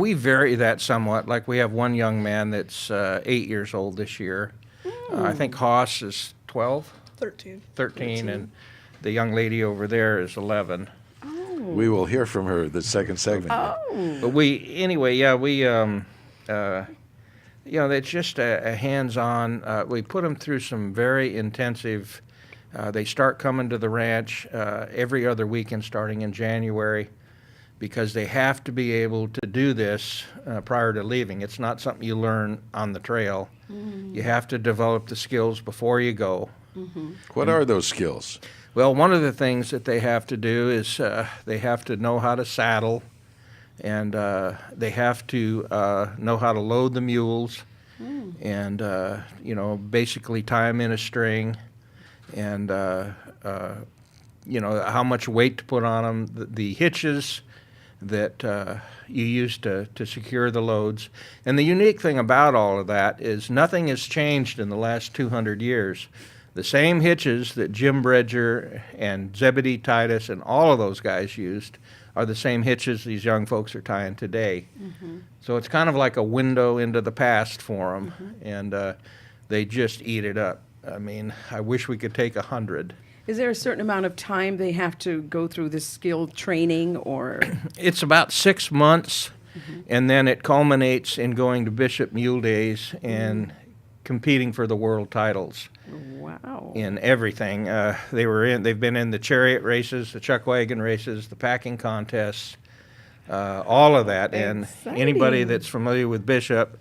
We vary that somewhat. Like we have one young man that's 8 years old this year. I think Haas is 12, 13, and the young lady over there is 11. We will hear from her the second segment. But it's just a hands-on. We put them through some very intensive. They start coming to the ranch every other weekend starting in January, because they have to be able to do this prior to leaving. It's not something you learn on the trail. You have to develop the skills before you go. What are those skills? Well, one of the things that they have to do is they have to know how to saddle, and they have to know how to load the mules, and basically tie them in a string, and how much weight to put on them, the hitches that you use to secure the loads. And the unique thing about all of that is nothing has changed in the last 200 years. The same hitches that Jim Bredger and Zebedee Titus and all of those guys used are the same hitches these young folks are tying today. So it's kind of like a window into the past for them, and they just eat it up. I mean, I wish we could take 100. Is there a certain amount of time they have to go through this skill training, or? It's about 6 months, and then it culminates in going to Bishop Mule Days and competing for the world titles. Wow. In everything. They've been in the chariot races, the chuck wagon races, the packing contests, all of that. And anybody that's familiar with Bishop,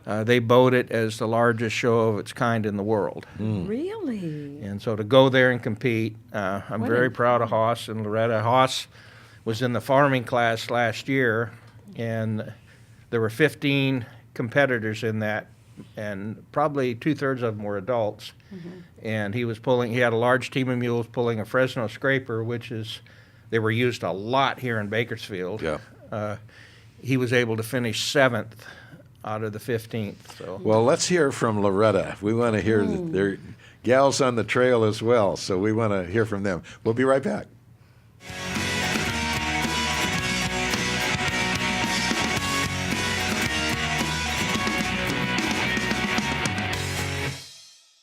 they vote it as the largest show of its kind in the world. Really? And so to go there and compete, I'm very proud of Haas and Loretta. Haas was in the farming class last year, and there were 15 competitors in that, and probably 2/3 of them were adults. And he had a large team of mules pulling a Fresno scraper, they were used a lot here in Bakersfield. Yeah. He was able to finish 7th out of the 15th. So. Well, let's hear from Loretta. We want to hear their gals on the trail as well, so we want to hear from them. We'll be right back.